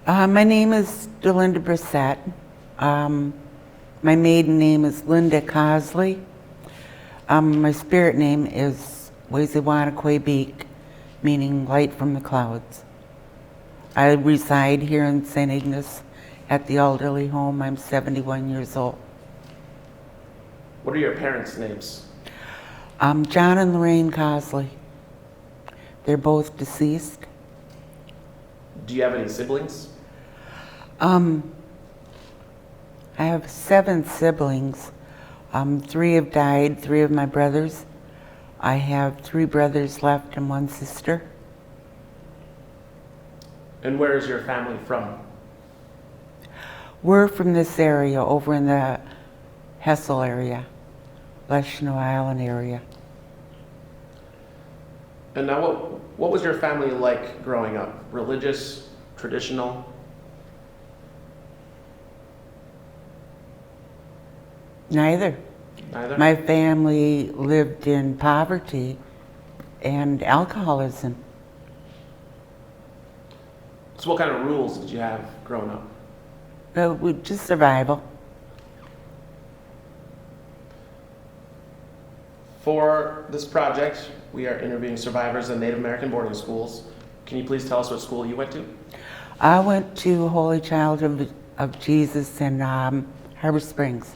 My name is Dalinda Brissette. My maiden name is Linda Cosley. My spirit name is Weziwanakwebik, meaning light from the clouds. I reside here in St. Ignace at the elderly home. I'm 71 years old. What are your parents' names? John and Lorraine Cosley. They're both deceased. Do you have any siblings? I have 7 siblings. 3 have died, 3 of my brothers. I have 3 brothers left and 1 sister. And where is your family from? We're from this area, over in the Hessel area, Leshno Island area. And now what was your family like growing up? Religious, traditional? Neither. Neither? My family lived in poverty and alcoholism. So what kind of rules did you have growing up? Just survival. For this project, we are interviewing survivors in Native American boarding schools. Can you please tell us what school you went to? I went to Holy Child of Jesus in Harbor Springs.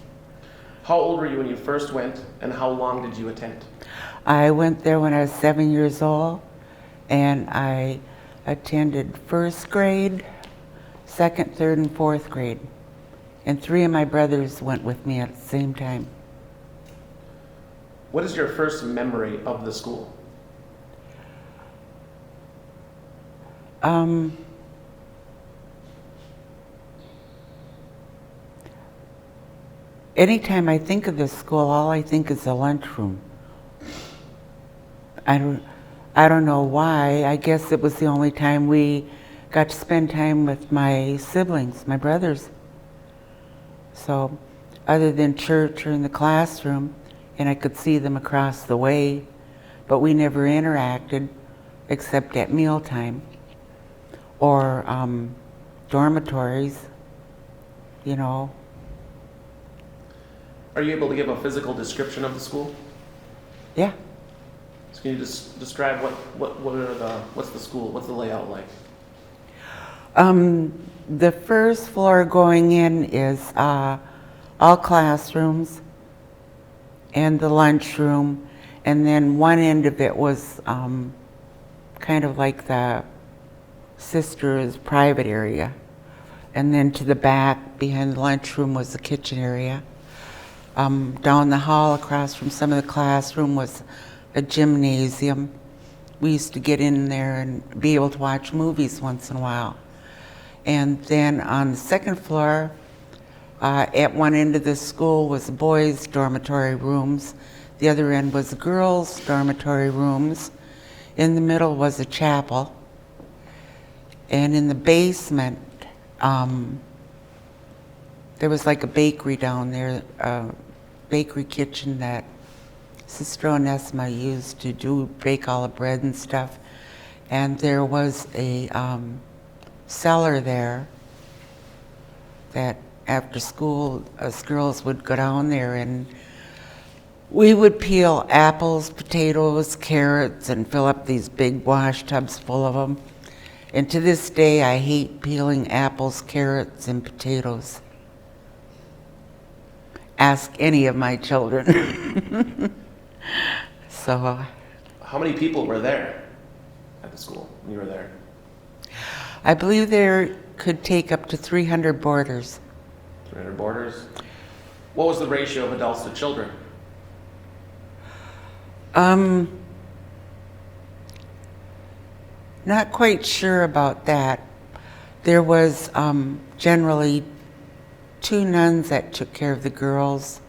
How old were you when you first went, and how long did you attend? I went there when I was 7 years old, and I attended 1st grade, 2nd, 3rd, and 4th grade. And 3 of my brothers went with me at the same time. What is your first memory of the school? Anytime I think of this school, all I think is the lunchroom. I don't know why. I guess it was the only time we got to spend time with my siblings, my brothers. So, other than church or in the classroom, and I could see them across the way, but we never interacted except at mealtime or dormitories, you know. Are you able to give a physical description of the school? Yeah. So can you just describe what's the school, what's the layout like? The first floor going in is all classrooms and the lunchroom, and then one end of it was kind of like the sisters' private area, and then to the back behind the lunchroom was the kitchen area. Down the hall across from some of the classroom was a gymnasium. We used to get in there and be able to watch movies once in a while. And then on the 2nd floor, at one end of the school was the boys' dormitory rooms. The other end was the girls' dormitory rooms. In the middle was a chapel. And in the basement, there was like a bakery down there, a bakery kitchen that Sister Onesma used to bake all the bread and stuff. And there was a cellar there that after school, us girls would go down there and we would peel apples, potatoes, carrots, and fill up these big wash tubs full of them. And to this day, I hate peeling apples, carrots, and potatoes. Ask any of my children. So. How many people were there at the school when you were there? I believe there could take up to 300 boarders. 300 boarders? What was the ratio of adults to children? Not quite sure about that. There was generally 2 nuns that took care of the girls.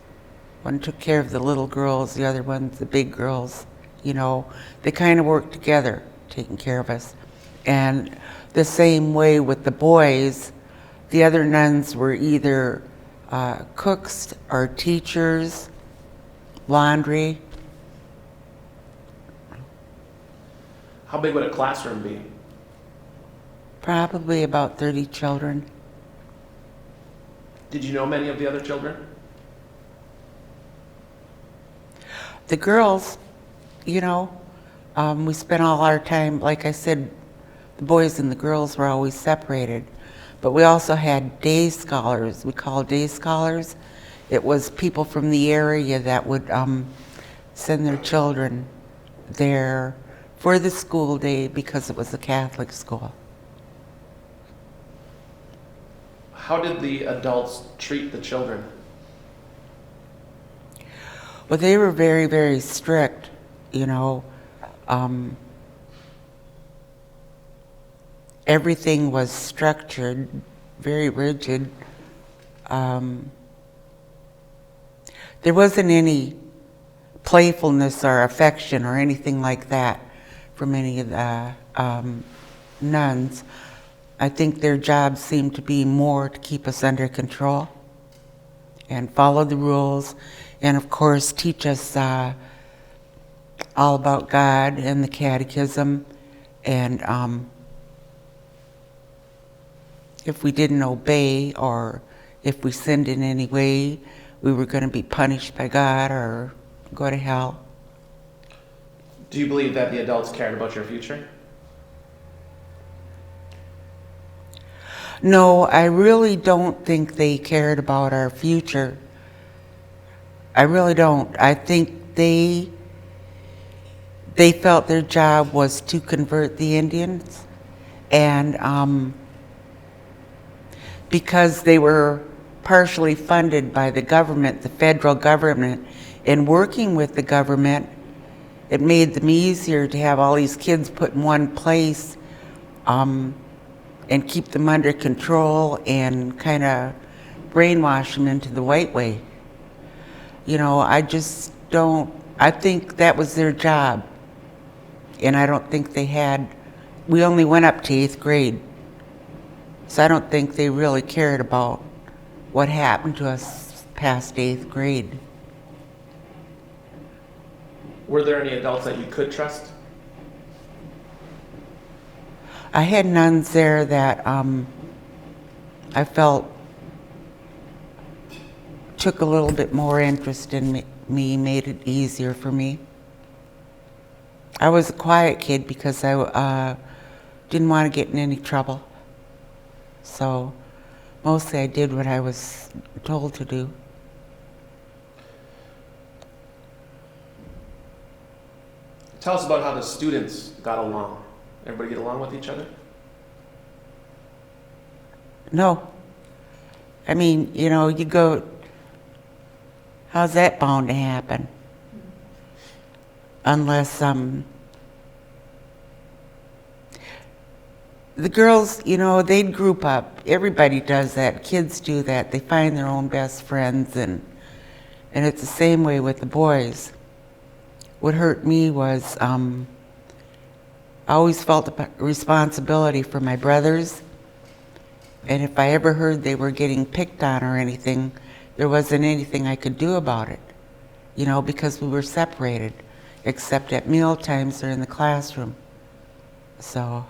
One took care of the little girls, the other one's the big girls. You know, they kind of worked together, taking care of us. And the same way with the boys, the other nuns were either cooks or teachers, laundry. How big would a classroom be? Probably about 30 children. Did you know many of the other children? The girls, you know, we spent all our time, like I said, the boys and the girls were always separated. But we also had day scholars. We called day scholars. It was people from the area that would send their children there for the school day because it was a Catholic school. How did the adults treat the children? Well, they were very, very strict, you know. Everything was structured, very rigid. There wasn't any playfulness or affection or anything like that from any of the nuns. I think their job seemed to be more to keep us under control and follow the rules, and of course teach us all about God and the catechism, and if we didn't obey or if we sinned in any way, we were going to be punished by God or go to hell. Do you believe that the adults cared about your future? No, I really don't think they cared about our future. I really don't. I think they felt their job was to convert the Indians, and because they were partially funded by the government, the federal government, and working with the government, it made them easier to have all these kids put in one place and keep them under control and kind of brainwash them into the white way. You know, I think that was their job. And I don't think we only went up to 8th grade. So I don't think they really cared about what happened to us past 8th grade. Were there any adults that you could trust? I had nuns there that I felt took a little bit more interest in me, made it easier for me. I was a quiet kid because I didn't want to get in any trouble. So mostly I did what I was told to do. Tell us about how the students got along. Everybody get along with each other? No. I mean, you know, you go, how's that bound to happen? Unless, the girls, you know, they'd group up. Everybody does that. Kids do that. They find their own best friends, and it's the same way with the boys. What hurt me was I always felt a responsibility for my brothers, and if I ever heard they were getting picked on or anything, there wasn't anything I could do about it, you know, because we were separated, except at meal times or in the classroom. So.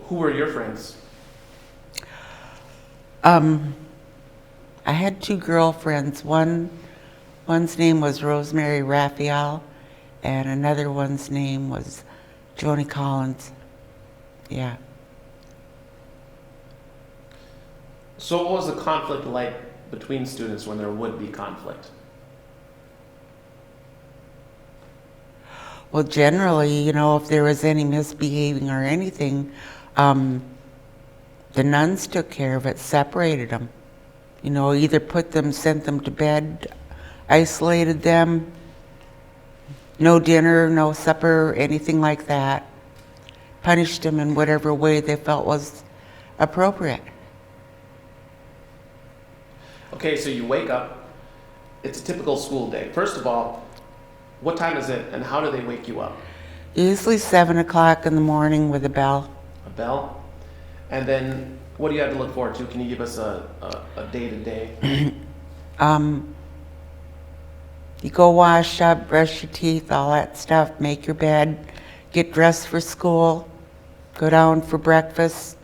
Who were your friends? I had 2 girlfriends. One's name was Rosemary Raphael, and another one's name was Joni Collins. Yeah. So what was the conflict like between students when there would be conflict? Well, generally, you know, if there was any misbehaving or anything, the nuns took care of it, separated them. You know, either sent them to bed, isolated them, no dinner, no supper, anything like that. Punished them in whatever way they felt was appropriate. Okay, so you wake up. It's a typical school day. First of all, what time is it and how do they wake you up? Usually 7 o'clock in the morning with a bell. A bell? And then what do you have to look forward to? Can you give us a day-to-day? You go wash up, brush your teeth, all that stuff, make your bed, get dressed for school, go down for breakfast,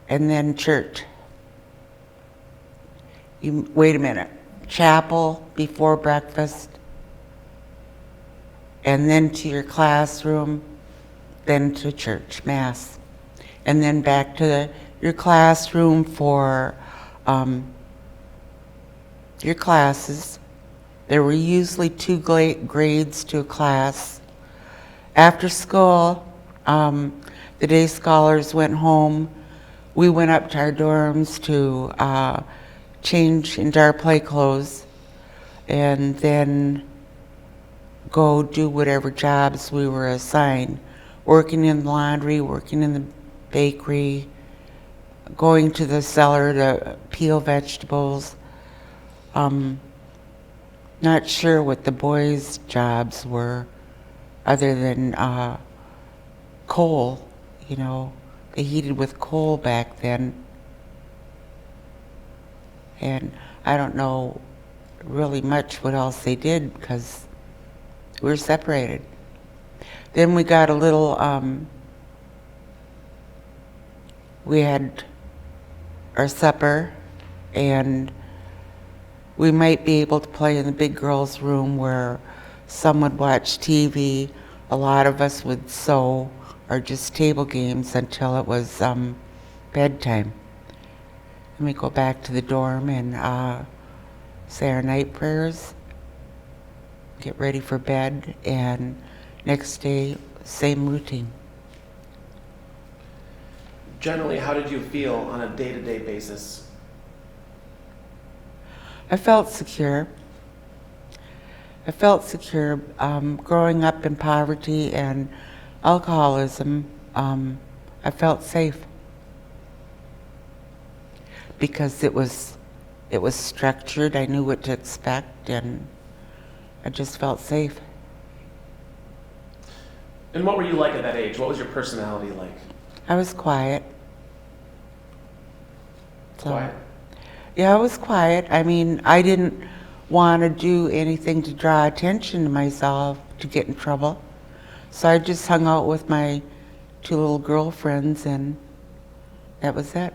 and then church. Wait a minute, chapel before breakfast, and then to your classroom, then to church, mass, and then back to your classroom for your classes. There were usually 2 grades to a class. After school, the day scholars went home. We went up to our dorms to change into our play clothes and then go do whatever jobs we were assigned. Working in the laundry, working in the bakery, going to the cellar to peel vegetables. Not sure what the boys' jobs were other than coal, you know. They heated with coal back then. And I don't know really much what else they did because we were separated. Then we got a little, we had our supper, and we might be able to play in the big girls' room where some would watch TV. A lot of us would sew or just table games until it was bedtime. Then we go back to the dorm and say our night prayers, get ready for bed, and next day, same routine. Generally, how did you feel on a day-to-day basis? I felt secure. I felt secure. Growing up in poverty and alcoholism, I felt safe because it was structured. I knew what to expect, and I just felt safe. And what were you like at that age? What was your personality like? I was quiet. Quiet? Yeah, I was quiet. I mean, I didn't want to do anything to draw attention to myself to get in trouble. So I just hung out with my 2 little girlfriends, and that was it.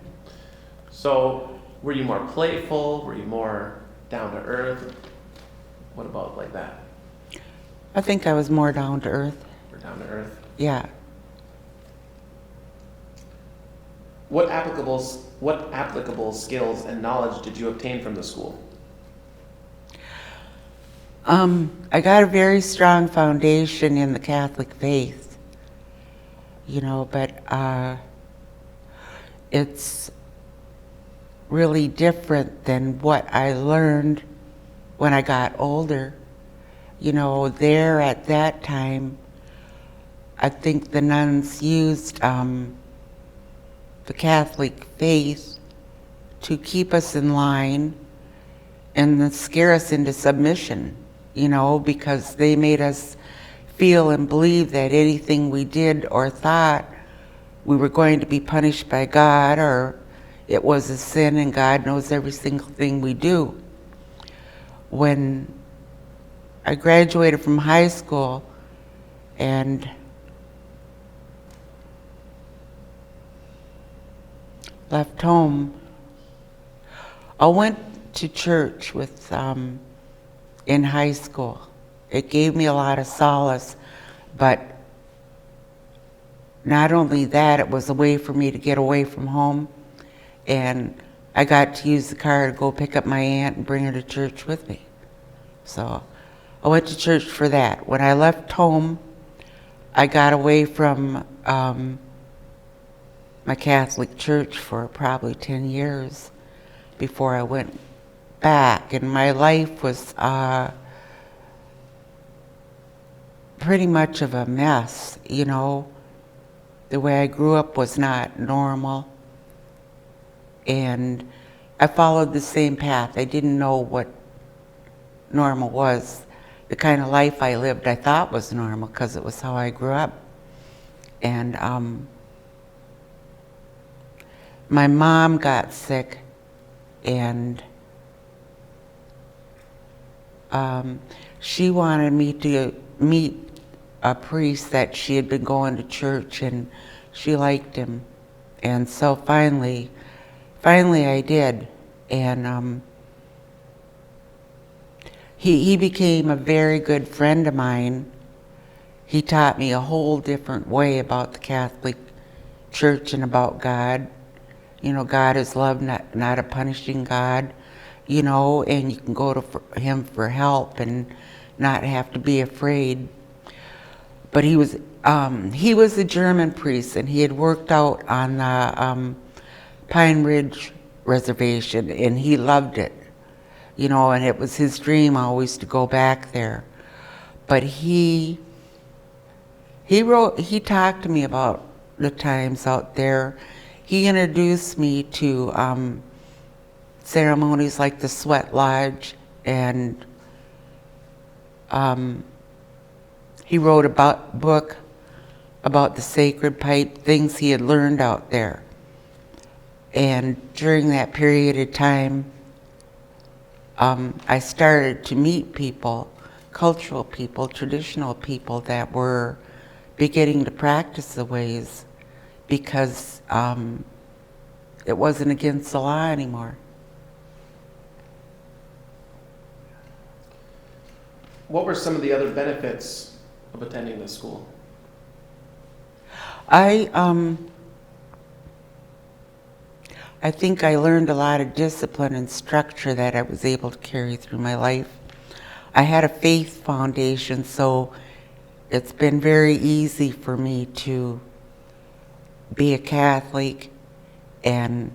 So were you more playful? Were you more down to earth? What about like that? I think I was more down to earth. Or down to earth? Yeah. What applicable skills and knowledge did you obtain from the school? I got a very strong foundation in the Catholic faith, you know, but it's really different than what I learned when I got older. You know, there at that time, I think the nuns used the Catholic faith to keep us in line and then scare us into submission, you know, because they made us feel and believe that anything we did or thought we were going to be punished by God, or it was a sin and God knows every single thing we do. When I graduated from high school and left home, I went to church with in high school. It gave me a lot of solace, but not only that, it was a way for me to get away from home, and I got to use the car to go pick up my aunt and bring her to church with me. So I went to church for that. When I left home, I got away from my Catholic church for probably 10 years before I went back, and my life was pretty much of a mess, you know. The way I grew up was not normal, and I followed the same path. I didn't know what normal was. The kind of life I lived I thought was normal because it was how I grew up. And my mom got sick, and she wanted me to meet a priest that she had been going to church, and she liked him. And so finally I did. And he became a very good friend of mine. He taught me a whole different way about the Catholic Church and about God. You know, God is love, not a punishing God, you know, and you can go to him for help and not have to be afraid. But he was a German priest, and he had worked out on the Pine Ridge Reservation, and he loved it, you know, and it was his dream always to go back there. But he talked to me about the times out there. He introduced me to ceremonies like the Sweat Lodge, and he wrote a book about the sacred pipe, things he had learned out there. And during that period of time, I started to meet people, cultural people, traditional people that were beginning to practice the ways, because it wasn't against the law anymore. What were some of the other benefits of attending this school? I think I learned a lot of discipline and structure that I was able to carry through my life. I had a faith foundation, so it's been very easy for me to be a Catholic and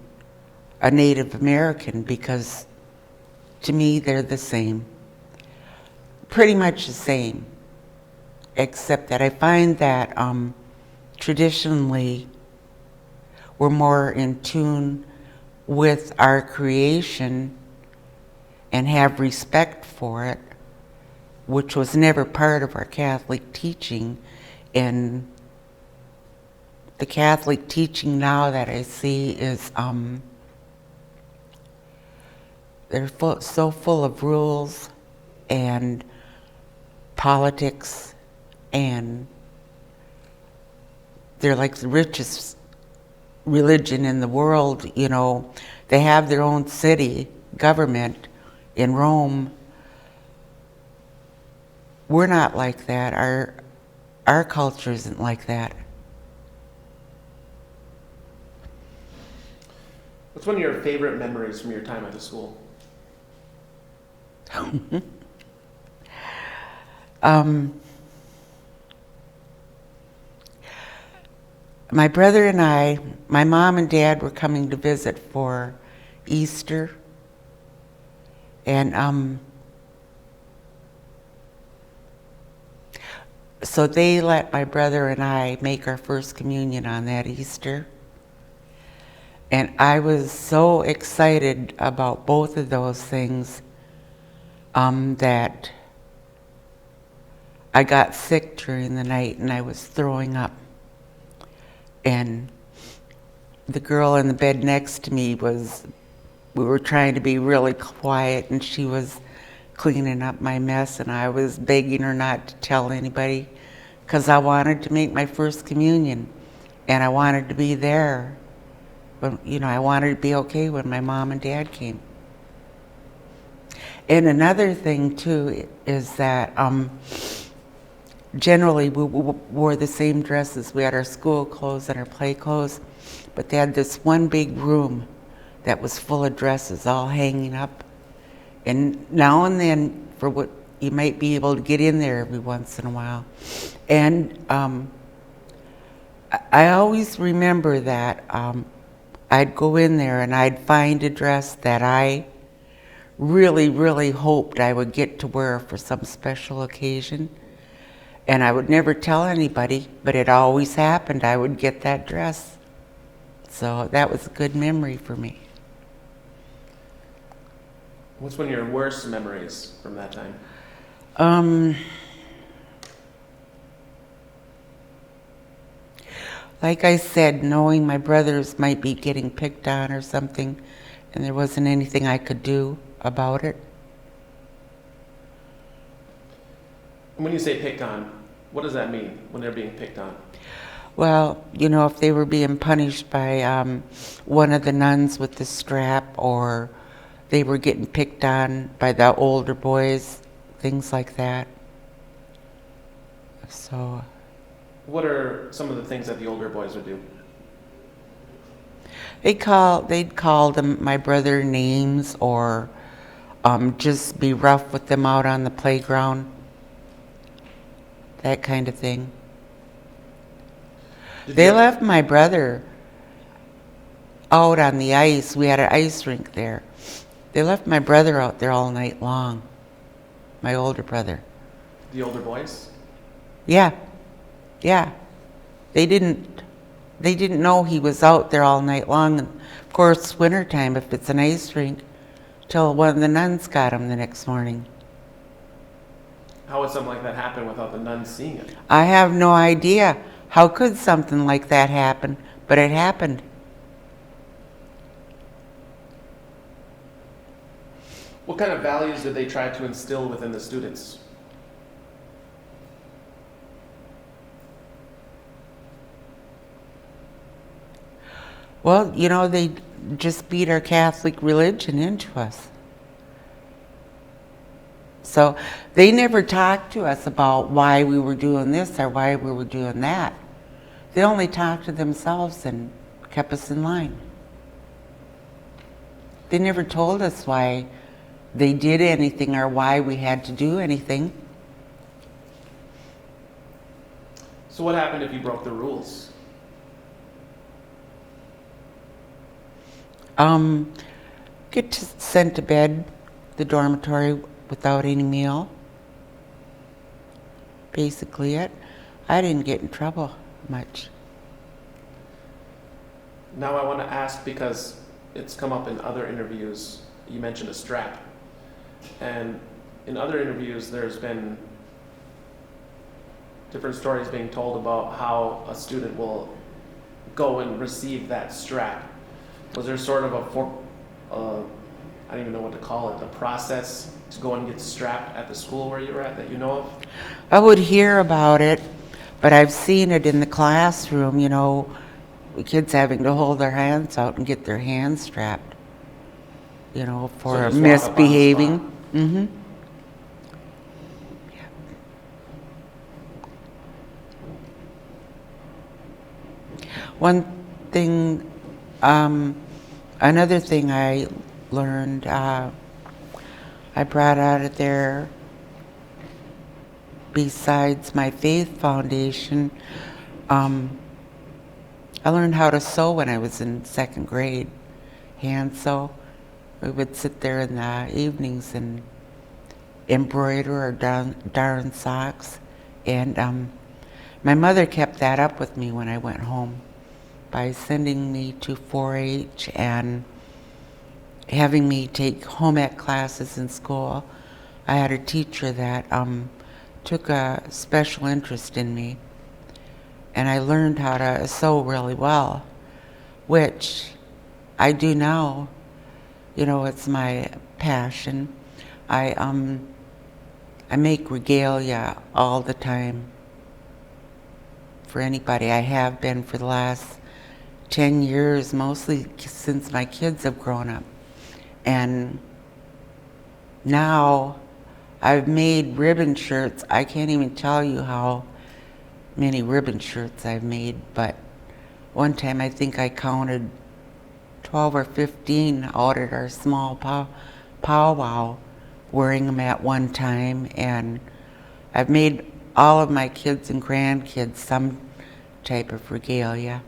a Native American, because to me they're the same. Pretty much the same, except that I find that traditionally we're more in tune with our creation and have respect for it, which was never part of our Catholic teaching. And the Catholic teaching now that I see is they're so full of rules and politics, and they're like the richest religion in the world, you know. They have their own city government in Rome. We're not like that. Our culture isn't like that. What's one of your favorite memories from your time at the school? My brother and I, my mom and dad were coming to visit for Easter, and so they let my brother and I make our first communion on that Easter. And I was so excited about both of those things that I got sick during the night and I was throwing up. And the girl in the bed next to me we were trying to be really quiet, and she was cleaning up my mess, and I was begging her not to tell anybody because I wanted to make my first communion and I wanted to be there. But, you know, I wanted to be okay when my mom and dad came. And another thing too is that generally we wore the same dresses. We had our school clothes and our play clothes, but they had this one big room that was full of dresses all hanging up. And now and then, for what you might be able to get in there every once in a while. And I always remember that I'd go in there and I'd find a dress that I really, really hoped I would get to wear for some special occasion. And I would never tell anybody, but it always happened. I would get that dress. So that was a good memory for me. What's one of your worst memories from that time? Like I said, knowing my brothers might be getting picked on or something, and there wasn't anything I could do about it. And when you say picked on, What does that mean when they're being picked on? Well, if they were being punished by one of the nuns with the strap, or they were getting picked on by the older boys, things like that. So, What are some of the things that the older boys would do? they'd call them my brother names, or just be rough with them out on the playground, that kind of thing. They left my brother out on the ice. We had an ice rink there. They left my brother out there all night long. My older brother. The older boys? Yeah. They didn't know he was out there all night long. And of course, wintertime, if it's an ice rink, till one of the nuns got him the next morning. How would something like that happen without the nuns seeing it? I have no idea. How could something like that happen? But it happened. What kind of values did they try to instill within the students? Well, they just beat our Catholic religion into us. So they never talked to us about why we were doing this or why we were doing that. They only talked to themselves and kept us in line. They never told us why they did anything or why we had to do anything. So what happened if you broke the rules? Get sent to bed, the dormitory, without any meal. Basically it. I didn't get in trouble much. Now I want to ask, because it's come up in other interviews, you mentioned a strap. And in other interviews, there's been different stories being told about how a student will go and receive that strap. Was there sort of I don't even know what to call it, a process to go and get strapped at the school where you were at that you know of? I would hear about it, but I've seen it in the classroom, kids having to hold their hands out and get their hands strapped, for So just walk up on the misbehaving. spot. Mm-hmm. One thing, another thing I learned, I brought out of there, besides my faith foundation, I learned how to sew when I was in second grade, hand sew. We would sit there in the evenings and embroider or darn socks. And my mother kept that up with me when I went home by sending me to 4-H and having me take home ec classes in school. I had a teacher that took a special interest in me, and I learned how to sew really well, which I do now. It's my passion. I make regalia all the time for anybody. I have been for the last 10 years, mostly since my kids have grown up. And now I've made ribbon shirts. I can't even tell you how many ribbon shirts I've made, but one time I think I counted 12 or 15 out at our small powwow wearing them at one time. And I've made all of my kids and grandkids some type of regalia.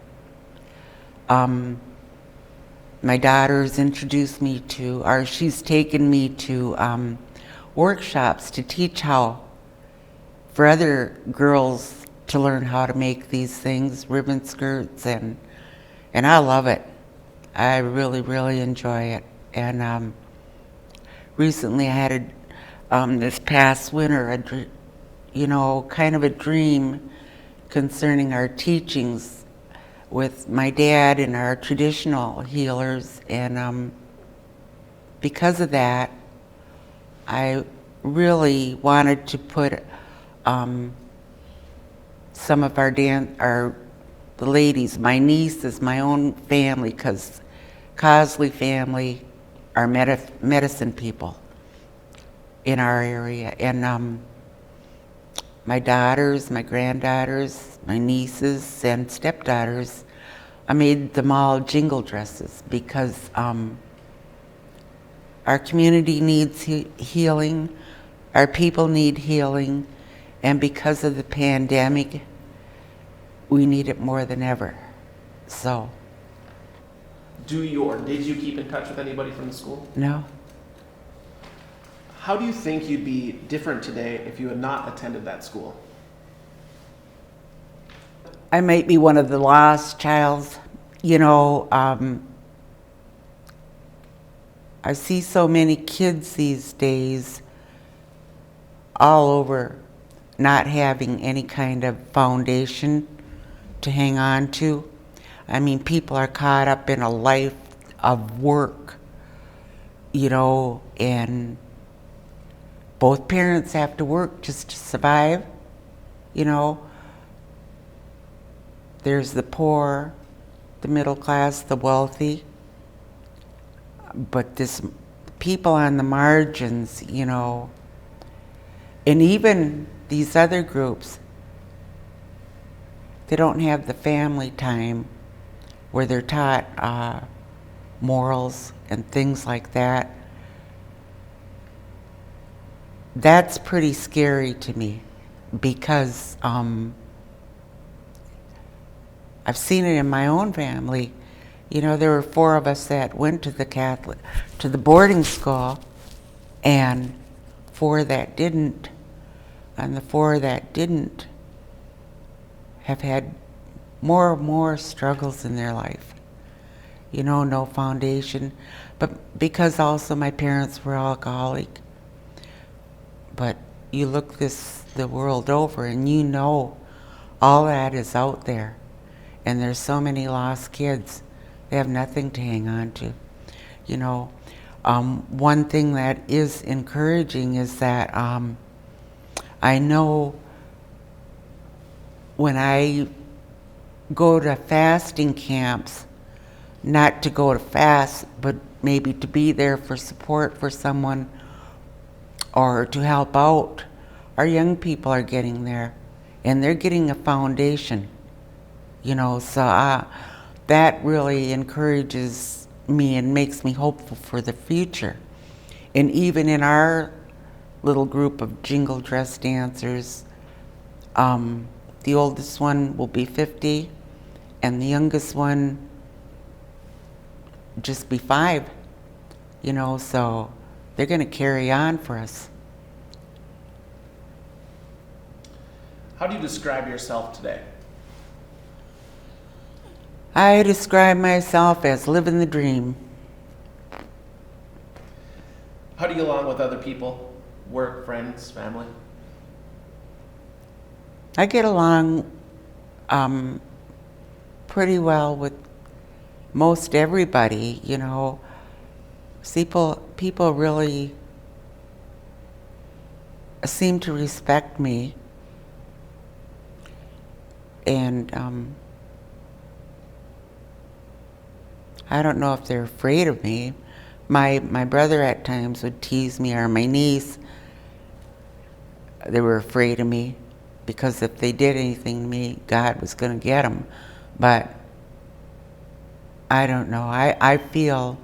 My daughter's introduced me to, or she's taken me to workshops to teach how, for other girls to learn how to make these things, ribbon skirts, and I love it. I really, really enjoy it. And recently I had this past winter, kind of a dream concerning our teachings with my dad and our traditional healers, and because of that, I really wanted to put some of the ladies, my nieces, my own family, because Cosley family are medicine people in our area. And my daughters, my granddaughters, my nieces, and stepdaughters, I made them all jingle dresses because our community needs healing, our people need healing, and because of the pandemic, we need it more than ever. So. Did you keep in touch with anybody from the school? No. How do you think you'd be different today if you had not attended that school? I might be one of the lost childs. You know, I see so many kids these days all over not having any kind of foundation to hang on to. I mean, people are caught up in a life of work, you know, and both parents have to work just to survive, you know. There's the poor, the middle class, the wealthy, but this people on the margins, you know, and even these other groups, they don't have the family time where they're taught morals and things like that. That's pretty scary to me because I've seen it in my own family. You know, there were 4 of us that went to the boarding school, and 4 that didn't. And the 4 that didn't have had more and more struggles in their life. You know, no foundation. But because also my parents were alcoholic. But you look the world over and you know all that is out there. And there's so many lost kids. They have nothing to hang on to. You know, one thing that is encouraging is that I know when I go to fasting camps, not to go to fast, but maybe to be there for support for someone or to help out, our young people are getting there, and they're getting a foundation, you know, so that really encourages me and makes me hopeful for the future. And even in our little group of jingle dress dancers, the oldest one will be 50, and the youngest one just be 5, you know, so they're going to carry on for us. How do you describe yourself today? I describe myself as living the dream. How do you get along with other people? Work, friends, family? I get along pretty well with most everybody, you know. People really seem to respect me, and I don't know if they're afraid of me. My brother at times would tease me, or my niece. They were afraid of me because if they did anything to me, God was going to get them. But I don't know. I feel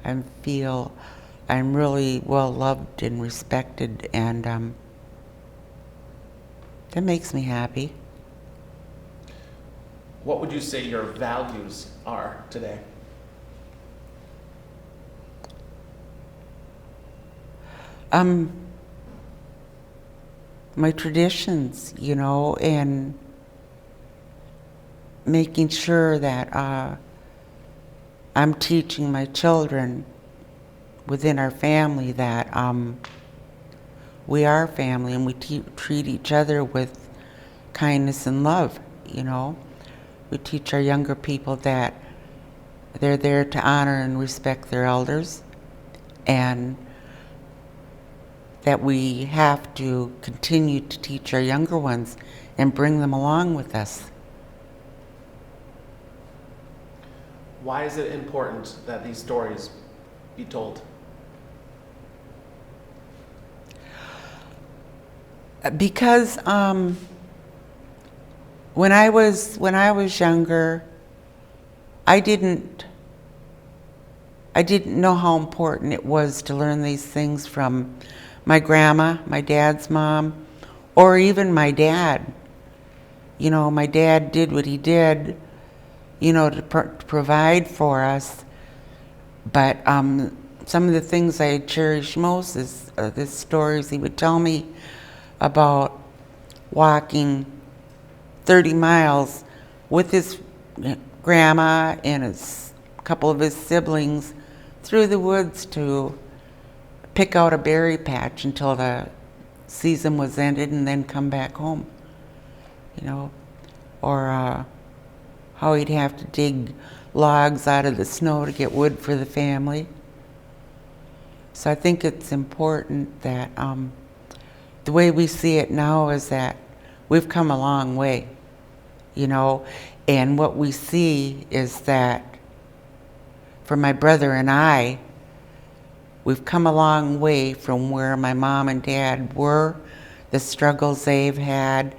I'm really well loved and respected, and that makes me happy. What would you say your values are today? My traditions, you know, and making sure that I'm teaching my children within our family that we are family, and we treat each other with kindness and love, you know. We teach our younger people that they're there to honor and respect their elders, and that we have to continue to teach our younger ones and bring them along with us. Why is it important that these stories be told? Because when I was younger, I didn't know how important it was to learn these things from my grandma, my dad's mom, or even my dad. You know, my dad did what he did, you know, to provide for us. But some of the things I cherish most is the stories he would tell me about walking 30 miles with his grandma and a couple of his siblings through the woods to pick out a berry patch until the season was ended and then come back home, you know, or how he'd have to dig logs out of the snow to get wood for the family. So I think it's important that the way we see it now is that we've come a long way, you know, and what we see is that for my brother and I, we've come a long way from where my mom and dad were, the struggles they've had,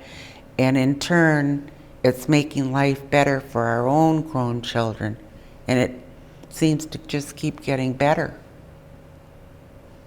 and in turn, it's making life better for our own grown children, and it seems to just keep getting better.